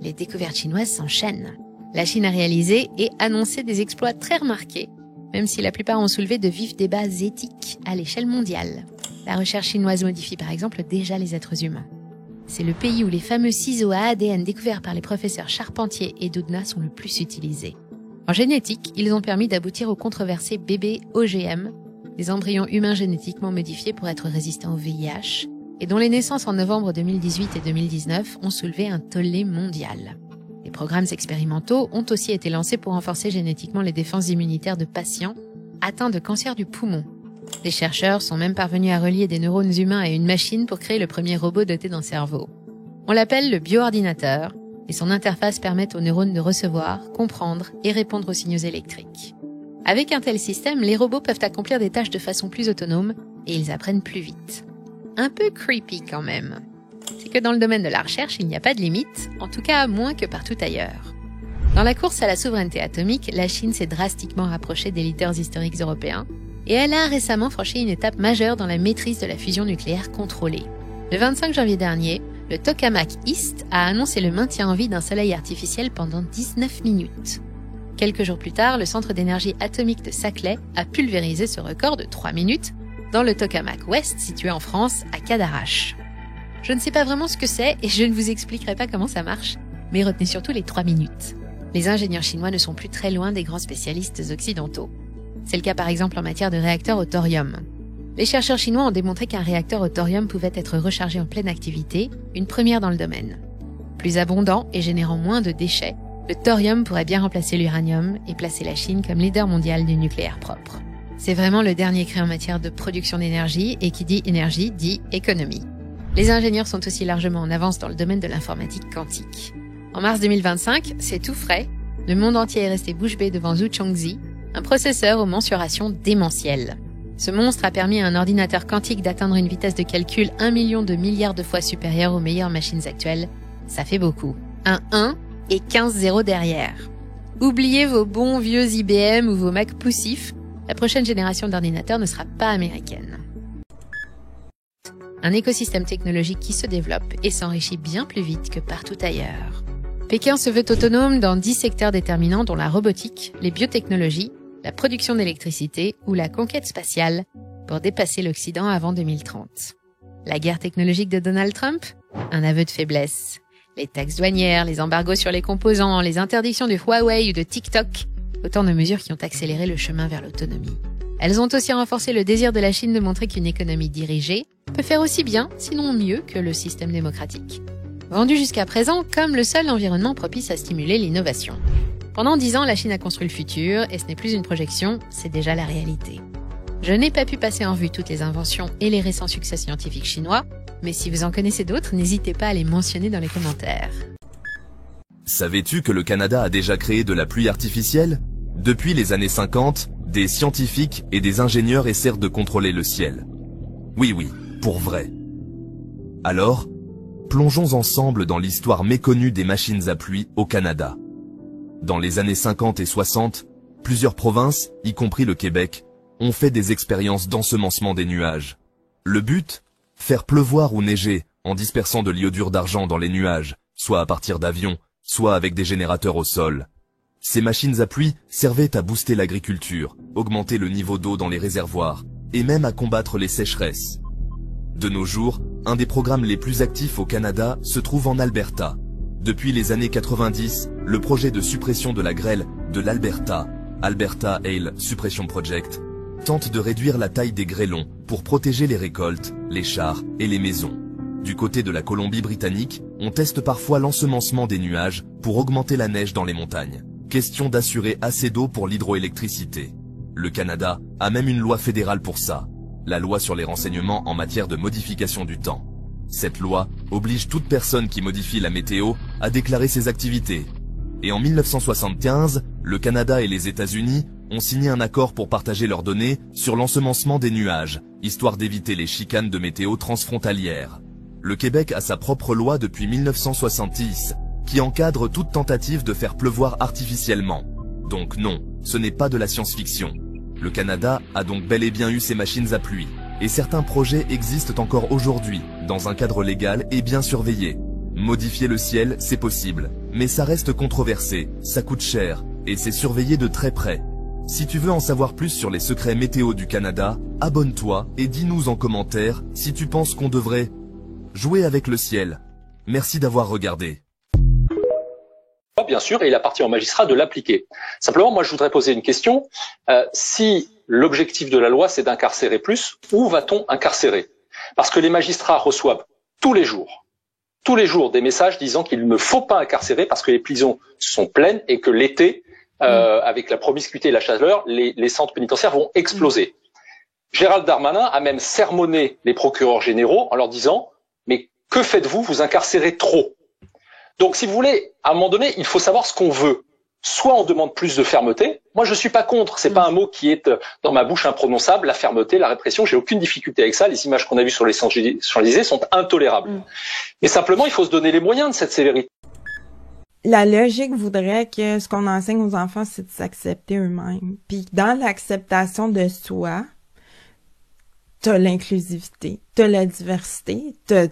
les découvertes chinoises s'enchaînent. La Chine a réalisé et annoncé des exploits très remarqués, même si la plupart ont soulevé de vifs débats éthiques à l'échelle mondiale. La recherche chinoise modifie par exemple déjà les êtres humains. C'est le pays où les fameux ciseaux à ADN découverts par les professeurs Charpentier et Doudna sont le plus utilisés. En génétique, ils ont permis d'aboutir au controversé bébé OGM, des embryons humains génétiquement modifiés pour être résistants au VIH, et dont les naissances en novembre 2018 et 2019 ont soulevé un tollé mondial. Des programmes expérimentaux ont aussi été lancés pour renforcer génétiquement les défenses immunitaires de patients atteints de cancer du poumon. Les chercheurs sont même parvenus à relier des neurones humains à une machine pour créer le premier robot doté d'un cerveau. On l'appelle le bioordinateur, et son interface permet aux neurones de recevoir, comprendre et répondre aux signaux électriques. Avec un tel système, les robots peuvent accomplir des tâches de façon plus autonome et ils apprennent plus vite. Un peu creepy quand même. C'est que dans le domaine de la recherche, il n'y a pas de limite, en tout cas moins que partout ailleurs. Dans la course à la souveraineté atomique, la Chine s'est drastiquement rapprochée des leaders historiques européens et elle a récemment franchi une étape majeure dans la maîtrise de la fusion nucléaire contrôlée. Le 25 janvier dernier, le Tokamak East a annoncé le maintien en vie d'un soleil artificiel pendant 19 minutes. Quelques jours plus tard, le centre d'énergie atomique de Saclay a pulvérisé ce record de 3 minutes dans le Tokamak Ouest, situé en France, à Cadarache. Je ne sais pas vraiment ce que c'est et je ne vous expliquerai pas comment ça marche, mais retenez surtout les 3 minutes. Les ingénieurs chinois ne sont plus très loin des grands spécialistes occidentaux. C'est le cas par exemple en matière de réacteurs au thorium. Les chercheurs chinois ont démontré qu'un réacteur au thorium pouvait être rechargé en pleine activité, une première dans le domaine. Plus abondant et générant moins de déchets, le thorium pourrait bien remplacer l'uranium et placer la Chine comme leader mondial du nucléaire propre. C'est vraiment le dernier cri en matière de production d'énergie et qui dit énergie dit économie. Les ingénieurs sont aussi largement en avance dans le domaine de l'informatique quantique. En mars 2025, c'est tout frais, le monde entier est resté bouche bée devant Zhu Chongzhi, un processeur aux mensurations démentielles. Ce monstre a permis à un ordinateur quantique d'atteindre une vitesse de calcul 1 million de milliards de fois supérieure aux meilleures machines actuelles. Ça fait beaucoup. Un 1 et 15 zéros derrière. Oubliez vos bons vieux IBM ou vos Mac poussifs, la prochaine génération d'ordinateurs ne sera pas américaine. Un écosystème technologique qui se développe et s'enrichit bien plus vite que partout ailleurs. Pékin se veut autonome dans 10 secteurs déterminants dont la robotique, les biotechnologies, la production d'électricité ou la conquête spatiale pour dépasser l'Occident avant 2030. La guerre technologique de Donald Trump? Un aveu de faiblesse. Les taxes douanières, les embargos sur les composants, les interdictions de Huawei ou de TikTok, autant de mesures qui ont accéléré le chemin vers l'autonomie. Elles ont aussi renforcé le désir de la Chine de montrer qu'une économie dirigée peut faire aussi bien, sinon mieux, que le système démocratique. Vendu jusqu'à présent comme le seul environnement propice à stimuler l'innovation. Pendant 10 ans, la Chine a construit le futur, et ce n'est plus une projection, c'est déjà la réalité. Je n'ai pas pu passer en revue toutes les inventions et les récents succès scientifiques chinois, mais si vous en connaissez d'autres, n'hésitez pas à les mentionner dans les commentaires. Savais-tu que le Canada a déjà créé de la pluie artificielle? Depuis les années 50, des scientifiques et des ingénieurs essaient de contrôler le ciel. Oui, pour vrai. Alors, plongeons ensemble dans l'histoire méconnue des machines à pluie au Canada. Dans les années 50 et 60, plusieurs provinces, y compris le Québec, ont fait des expériences d'ensemencement des nuages. Le but? Faire pleuvoir ou neiger en dispersant de l'iodure d'argent dans les nuages, soit à partir d'avions, soit avec des générateurs au sol. Ces machines à pluie servaient à booster l'agriculture, augmenter le niveau d'eau dans les réservoirs, et même à combattre les sécheresses. De nos jours, un des programmes les plus actifs au Canada se trouve en Alberta. Depuis les années 90, le projet de suppression de la grêle de l'Alberta, Alberta Hail Suppression Project, tente de réduire la taille des grêlons pour protéger les récoltes, les chars et les maisons. Du côté de la Colombie-Britannique, on teste parfois l'ensemencement des nuages pour augmenter la neige dans les montagnes. Question d'assurer assez d'eau pour l'hydroélectricité. Le Canada a même une loi fédérale pour ça, la loi sur les renseignements en matière de modification du temps. Cette loi oblige toute personne qui modifie la météo à déclarer ses activités. Et en 1975, le Canada et les États-Unis ont signé un accord pour partager leurs données sur l'ensemencement des nuages, histoire d'éviter les chicanes de météo transfrontalières. Le Québec a sa propre loi depuis 1970, qui encadre toute tentative de faire pleuvoir artificiellement. Donc non, ce n'est pas de la science-fiction. Le Canada a donc bel et bien eu ses machines à pluie. Et certains projets existent encore aujourd'hui, dans un cadre légal et bien surveillé. Modifier le ciel, c'est possible. Mais ça reste controversé, ça coûte cher, et c'est surveillé de très près. Si tu veux en savoir plus sur les secrets météo du Canada, abonne-toi et dis-nous en commentaire si tu penses qu'on devrait jouer avec le ciel. Merci d'avoir regardé. Bien sûr, et il appartient aux magistrats de l'appliquer. Simplement, moi, je voudrais poser une question. Si l'objectif de la loi, c'est d'incarcérer plus, où va-t-on incarcérer? Parce que les magistrats reçoivent tous les jours des messages disant qu'il ne faut pas incarcérer parce que les prisons sont pleines et que l'été, avec la promiscuité et la chaleur, les centres pénitentiaires vont exploser. Gérald Darmanin a même sermonné les procureurs généraux en leur disant « Mais que faites-vous? Vous incarcérez trop ». Donc, si vous voulez, à un moment donné, il faut savoir ce qu'on veut. Soit on demande plus de fermeté. Moi, je suis pas contre. C'est pas un mot qui est dans ma bouche imprononçable. La fermeté, la répression, j'ai aucune difficulté avec ça. Les images qu'on a vues sur les Champs-Élysées sont intolérables. Mais simplement, il faut se donner les moyens de cette sévérité. La logique voudrait que ce qu'on enseigne aux enfants, c'est de s'accepter eux-mêmes. Puis dans l'acceptation de soi, t'as l'inclusivité, t'as la diversité, t'as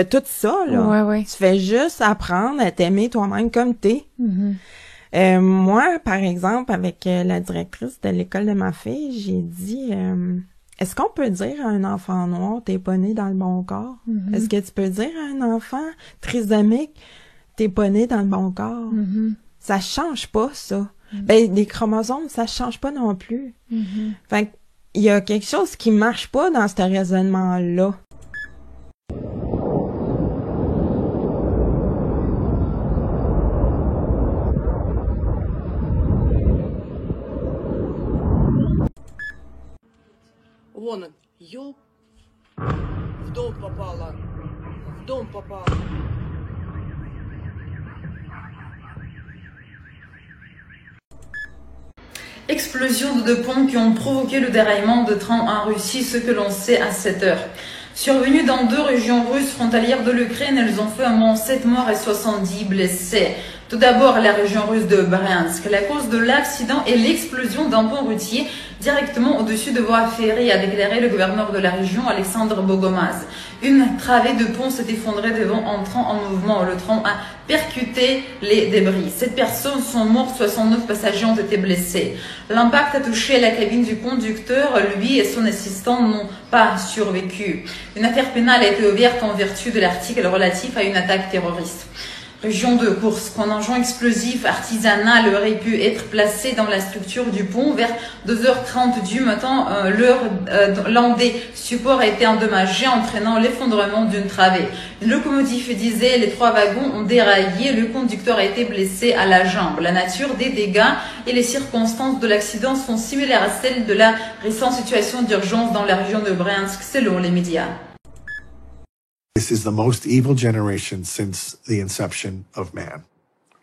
tout ça, là. Ouais. Tu fais juste apprendre à t'aimer toi-même comme t'es. Moi, par exemple, avec la directrice de l'école de ma fille, j'ai dit, est-ce qu'on peut dire à un enfant noir, t'es pas né dans le bon corps? Est-ce que tu peux dire à un enfant trisomique, t'es pas né dans le bon corps? Ça change pas, ça. Ben, les chromosomes, ça change pas non plus. Fait qu'il y a quelque chose qui marche pas dans ce raisonnement-là. Вон он, ёп, в дом попала, в дом попала. Explosion de deux ponts qui ont provoqué le déraillement de trains en Russie, ce que l'on sait à 7 heures. Survenues dans 2 régions russes frontalières de l'Ukraine, elles ont fait au moins 7 morts et 70 blessés. Tout d'abord, la région russe de Bryansk. La cause de l'accident est l'explosion d'un pont routier directement au-dessus de voies ferrées, a déclaré le gouverneur de la région, Alexandre Bogomaz. Une travée de pont s'est effondrée devant un train en mouvement. Le train a percuté les débris. 7 personnes sont mortes, 69 passagers ont été blessés. L'impact a touché la cabine du conducteur. Lui et son assistant n'ont pas survécu. Une affaire pénale a été ouverte en vertu de l'article relatif à une attaque terroriste. Région de Kursk, un engin explosif artisanal aurait pu être placé dans la structure du pont vers 2h30 du matin. L'un des supports a été endommagé, entraînant l'effondrement d'une travée. Une locomotive diesel, les 3 wagons ont déraillé. Le conducteur a été blessé à la jambe. La nature des dégâts et les circonstances de l'accident sont similaires à celles de la récente situation d'urgence dans la région de Bryansk, selon les médias. This is the most evil generation since the inception of man.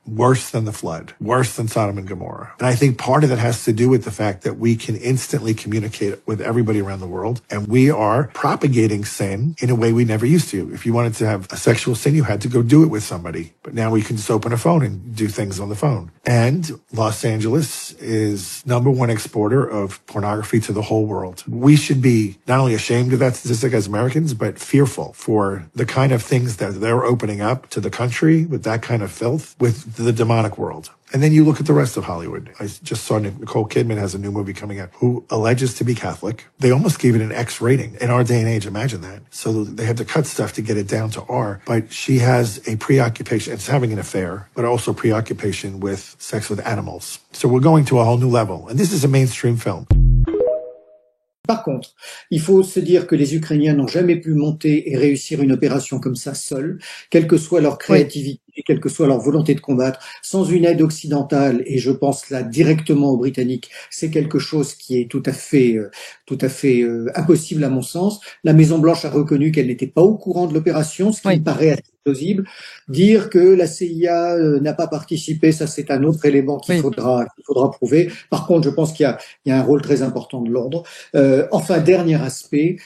Worse than the flood, worse than Sodom and Gomorrah. And I think part of that has to do with the fact that we can instantly communicate with everybody around the world, and we are propagating sin in a way we never used to. If you wanted to have a sexual sin, you had to go do it with somebody. But now we can just open a phone and do things on the phone. And Los Angeles is #1 exporter of pornography to the whole world. We should be not only ashamed of that statistic as Americans, but fearful for the kind of things that they're opening up to the country with that kind of filth, with the demonic world. And then you look at the rest of Hollywood. I just saw Nicole Kidman has a new movie coming out who alleges to be Catholic. They almost gave it an X rating in our day and age. Imagine that. So they had to cut stuff to get it down to R. But she has a preoccupation. It's having an affair, but also preoccupation with sex with animals. So we're going to a whole new level. And this is a mainstream film. Par contre, il faut se dire que les Ukrainiens n'ont jamais pu monter et réussir une opération comme ça seuls, quelle que soit leur créativité, quelle que soit leur volonté de combattre, sans une aide occidentale, et je pense là directement aux Britanniques, c'est quelque chose qui est tout à fait impossible à mon sens. La Maison-Blanche a reconnu qu'elle n'était pas au courant de l'opération, ce qui me paraît assez plausible. Dire que la CIA n'a pas participé, ça c'est un autre élément qu'il faudra prouver. Par contre, je pense qu'il y a un rôle très important de Londres. Enfin, dernier aspect,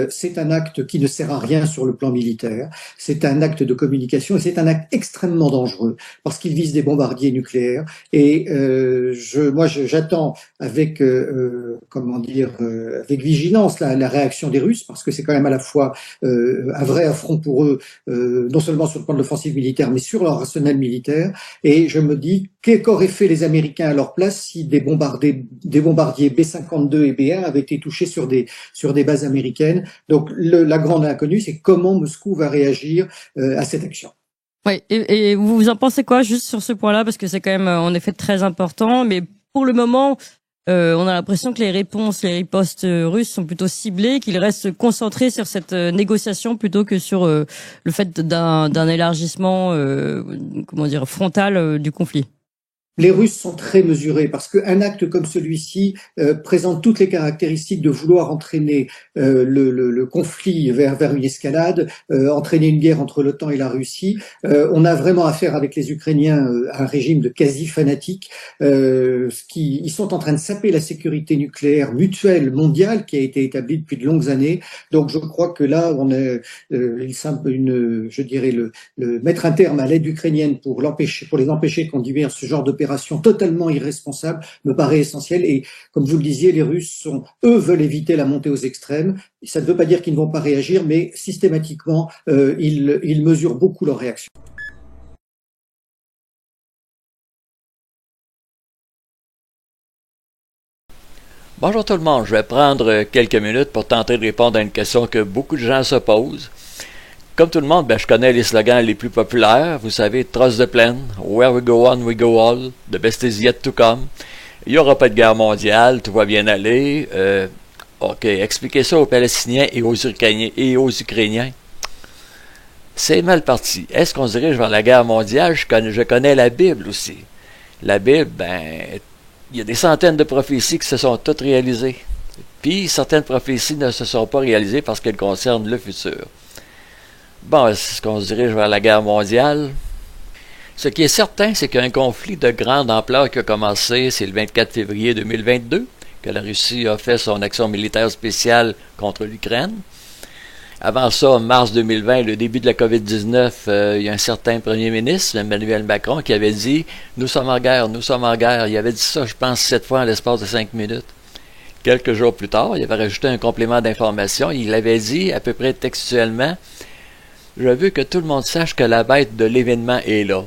c'est un acte qui ne sert à rien sur le plan militaire. C'est un acte de communication et c'est un acte extrêmement dangereux parce qu'il vise des bombardiers nucléaires. Et moi, j'attends avec avec vigilance la réaction des Russes parce que c'est quand même à la fois un vrai affront pour eux, non seulement seulement sur le plan de l'offensive militaire, mais sur leur arsenal militaire. Et je me dis, qu'auraient fait les Américains à leur place si des bombardiers B-52 et B-1 avaient été touchés sur des bases américaines. Donc la grande inconnue, c'est comment Moscou va réagir à cette action. Oui, et vous en pensez quoi juste sur ce point-là, parce que c'est quand même en effet très important, mais pour le moment, on a l'impression que les ripostes russes sont plutôt ciblées, qu'ils restent concentrés sur cette négociation plutôt que sur le fait d'un élargissement, frontal du conflit. Les Russes sont très mesurés parce qu'un acte comme celui-ci présente toutes les caractéristiques de vouloir entraîner le conflit vers une escalade, entraîner une guerre entre l'OTAN et la Russie. On a vraiment affaire avec les Ukrainiens à un régime de quasi-fanatiques. Ils sont en train de saper la sécurité nucléaire mutuelle mondiale qui a été établie depuis de longues années. Donc je crois que là, on est, mettre un terme à l'aide ukrainienne pour les empêcher de conduire ce genre d'opération totalement irresponsable me paraît essentiel. Et comme vous le disiez, les Russes veulent éviter la montée aux extrêmes. Ça ne veut pas dire qu'ils ne vont pas réagir, mais systématiquement, ils mesurent beaucoup leur réaction. Bonjour tout le monde, je vais prendre quelques minutes pour tenter de répondre à une question que beaucoup de gens se posent. Comme tout le monde, je connais les slogans les plus populaires. Vous savez, Trust the plan, Where we go on, we go all, The best is yet to come. Il n'y aura pas de guerre mondiale, tout va bien aller. Ok, expliquez ça aux Palestiniens et aux Ukrainiens. C'est mal parti. Est-ce qu'on se dirige vers la guerre mondiale? Je connais la Bible aussi. La Bible, il y a des centaines de prophéties qui se sont toutes réalisées. Puis, certaines prophéties ne se sont pas réalisées parce qu'elles concernent le futur. Bon, est-ce qu'on se dirige vers la guerre mondiale? Ce qui est certain, c'est qu'il y a un conflit de grande ampleur qui a commencé, c'est le 24 février 2022, que la Russie a fait son action militaire spéciale contre l'Ukraine. Avant ça, en mars 2020, le début de la COVID-19, il y a un certain premier ministre, Emmanuel Macron, qui avait dit « Nous sommes en guerre, nous sommes en guerre ». Il avait dit ça, je pense, 7 fois en l'espace de 5 minutes. Quelques jours plus tard, il avait rajouté un complément d'information. Il avait dit, à peu près textuellement, « Je veux que tout le monde sache que la bête de l'événement est là ».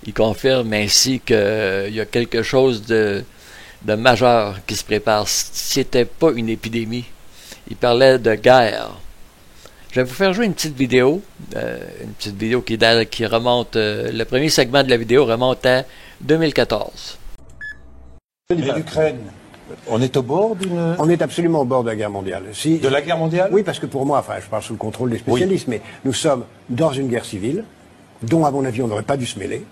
Il confirme ainsi qu'il y a quelque chose de majeur qui se prépare. C'était pas une épidémie. Il parlait de guerre. Je vais vous faire jouer une petite vidéo qui remonte, le premier segment de la vidéo remonte à 2014. L'Ukraine, on est au bord d'une... On est absolument au bord de la guerre mondiale. De la guerre mondiale? Oui, parce que pour moi, je parle sous le contrôle des spécialistes, mais nous sommes dans une guerre civile, dont à mon avis on n'aurait pas dû se mêler.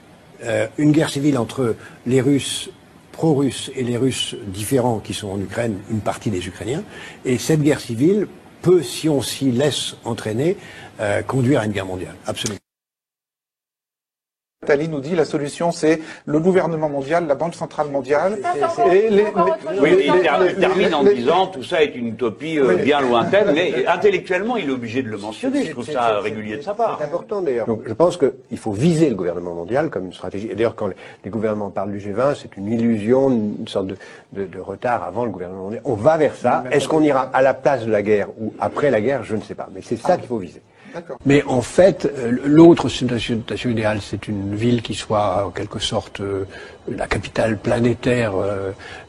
Une guerre civile entre les Russes pro-russes et les Russes différents qui sont en Ukraine, une partie des Ukrainiens. Et cette guerre civile peut, si on s'y laisse entraîner, conduire à une guerre mondiale. Absolument. Nathalie nous dit la solution c'est le gouvernement mondial, la Banque centrale mondiale. Il termine en disant tout ça est une utopie bien lointaine, mais intellectuellement il est obligé de le mentionner. Je trouve ça régulier de sa part. C'est important d'ailleurs. Donc je pense qu'il faut viser le gouvernement mondial comme une stratégie. Et d'ailleurs quand les gouvernements parlent du G20, c'est une illusion, une sorte de retard avant le gouvernement mondial. On va vers ça. Est-ce qu'on ira à la place de la guerre ou après la guerre? Je ne sais pas. Mais c'est ça qu'il faut viser. Mais en fait, l'autre situation idéale, c'est une ville qui soit en quelque sorte la capitale planétaire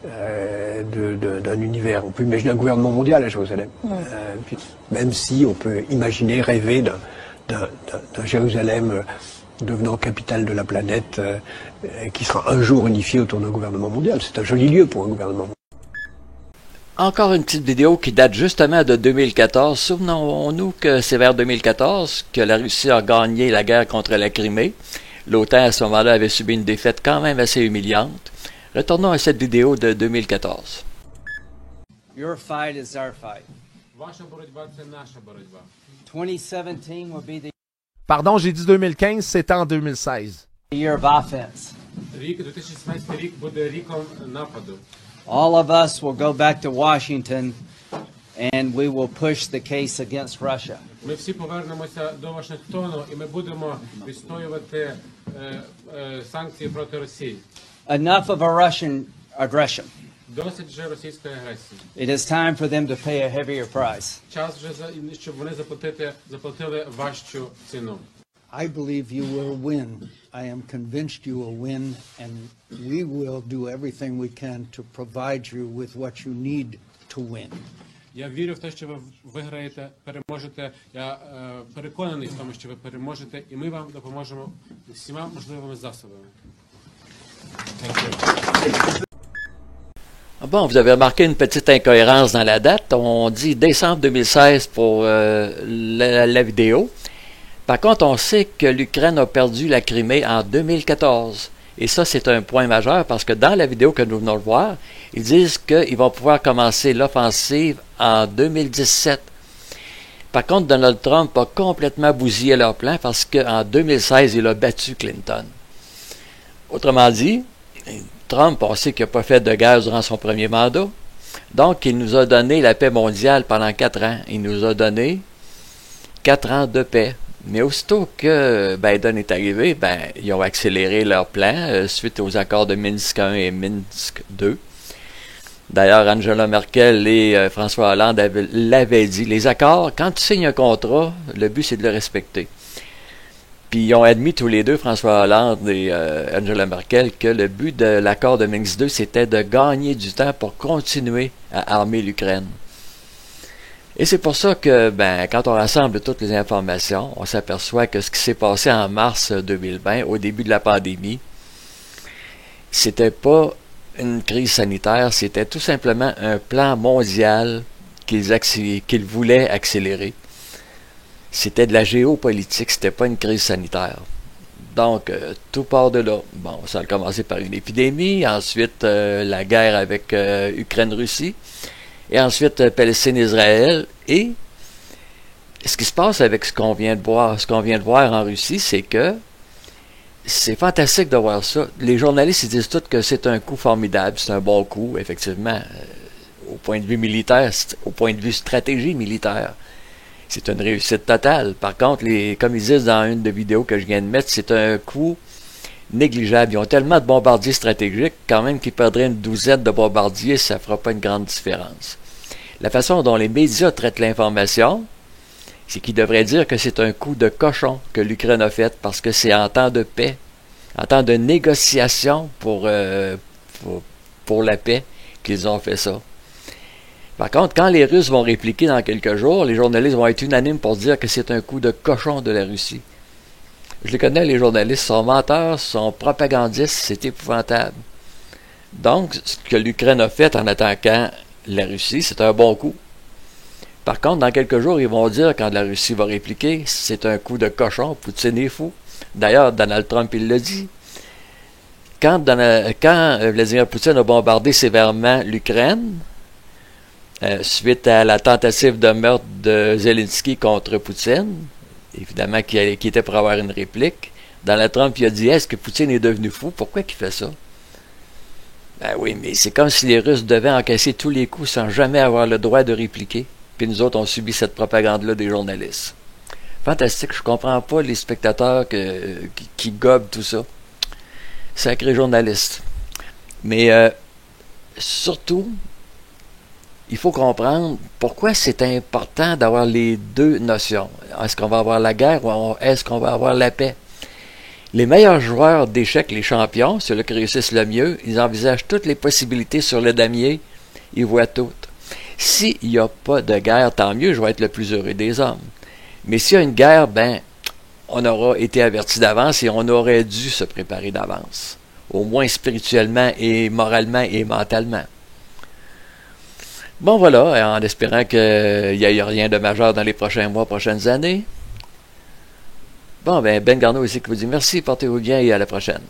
d'un univers. On peut imaginer un gouvernement mondial à Jérusalem, même si on peut imaginer, rêver d'un Jérusalem devenant capitale de la planète qui sera un jour unifié autour d'un gouvernement mondial. C'est un joli lieu pour un gouvernement mondial. Encore une petite vidéo qui date justement de 2014. Souvenons-nous que c'est vers 2014 que la Russie a gagné la guerre contre la Crimée. L'OTAN à ce moment-là avait subi une défaite quand même assez humiliante. Retournons à cette vidéo de 2014. Your fight is our fight. 2017 will be the... Pardon, j'ai dit 2015, c'était en 2016. Year of offense. All of us will go back to Washington and we will push the case against Russia. Ми всі повернемося до Вашингтону і ми будемо відстоювати санкції проти Росії. Enough of a Russian aggression. Досить вже російської агресії. It is time for them to pay a heavier price. Час вже щоб вони заплатили важчу ціну. I believe you will win. I am convinced you will win, and we will do everything we can to provide you with what you need to win. Я вірю в те, що ви виграєте, переможете. Я переконаний в тому, що ви переможете, і ми вам допоможемо всіма можливими засобами. Bon, vous avez remarqué une petite incohérence dans la date. On dit décembre 2016 pour la vidéo. Par contre, on sait que l'Ukraine a perdu la Crimée en 2014. Et ça, c'est un point majeur parce que dans la vidéo que nous venons de voir, ils disent qu'ils vont pouvoir commencer l'offensive en 2017. Par contre, Donald Trump a complètement bousillé leur plan parce qu'en 2016, il a battu Clinton. Autrement dit, Trump, on sait qu'il n'a pas fait de guerre durant son premier mandat. Donc, il nous a donné la paix mondiale pendant 4 ans. Il nous a donné 4 ans de paix. Mais aussitôt que Biden est arrivé, ils ont accéléré leur plan suite aux accords de Minsk 1 et Minsk 2. D'ailleurs, Angela Merkel et François Hollande l'avaient dit. Les accords, quand tu signes un contrat, le but c'est de le respecter. Puis ils ont admis tous les deux, François Hollande et Angela Merkel, que le but de l'accord de Minsk 2, c'était de gagner du temps pour continuer à armer l'Ukraine. Et c'est pour ça que, quand on rassemble toutes les informations, on s'aperçoit que ce qui s'est passé en mars 2020, au début de la pandémie, c'était pas une crise sanitaire, c'était tout simplement un plan mondial qu'ils voulaient accélérer. C'était de la géopolitique, c'était pas une crise sanitaire. Donc, tout part de là. Bon, ça a commencé par une épidémie, ensuite la guerre avec Ukraine-Russie, et ensuite Palestine-Israël. Et ce qui se passe avec ce qu'on vient de voir en Russie, c'est que c'est fantastique de voir ça. Les journalistes ils disent tous que c'est un coup formidable, c'est un bon coup, effectivement, au point de vue militaire, au point de vue stratégie militaire. C'est une réussite totale. Par contre, comme ils disent dans une des vidéos que je viens de mettre, c'est un coup négligeable. Ils ont tellement de bombardiers stratégiques, quand même qu'ils perdraient une douzaine de bombardiers, ça ne fera pas une grande différence. La façon dont les médias traitent l'information, c'est qu'ils devraient dire que c'est un coup de cochon que l'Ukraine a fait, parce que c'est en temps de paix, en temps de négociation pour la paix qu'ils ont fait ça. Par contre, quand les Russes vont répliquer dans quelques jours, les journalistes vont être unanimes pour dire que c'est un coup de cochon de la Russie. Je les connais, les journalistes, sont menteurs, sont propagandistes, c'est épouvantable. Donc, ce que l'Ukraine a fait en attaquant la Russie, c'est un bon coup. Par contre, dans quelques jours, ils vont dire, quand la Russie va répliquer, c'est un coup de cochon, Poutine est fou. D'ailleurs, Donald Trump, il l'a dit. Quand Vladimir Poutine a bombardé sévèrement l'Ukraine, suite à la tentative de meurtre de Zelensky contre Poutine, évidemment qui était pour avoir une réplique, Donald Trump il a dit, est-ce que Poutine est devenu fou? Pourquoi il fait ça? Ben oui, mais c'est comme si les Russes devaient encaisser tous les coups sans jamais avoir le droit de répliquer. Puis nous autres, on subit cette propagande-là des journalistes. Fantastique, je comprends pas les spectateurs qui gobent tout ça. Sacré journaliste. Mais surtout, il faut comprendre pourquoi c'est important d'avoir les deux notions. Est-ce qu'on va avoir la guerre ou est-ce qu'on va avoir la paix? Les meilleurs joueurs d'échecs, les champions, ceux-là qui réussissent le mieux, ils envisagent toutes les possibilités sur le damier, ils voient toutes. S'il n'y a pas de guerre, tant mieux, je vais être le plus heureux des hommes. Mais s'il y a une guerre, on aura été averti d'avance et on aurait dû se préparer d'avance. Au moins spirituellement et moralement et mentalement. Bon voilà, en espérant qu'il n'y ait rien de majeur dans les prochains mois, prochaines années. Bon, Ben Garneau ici qui vous dit merci, portez-vous bien et à la prochaine.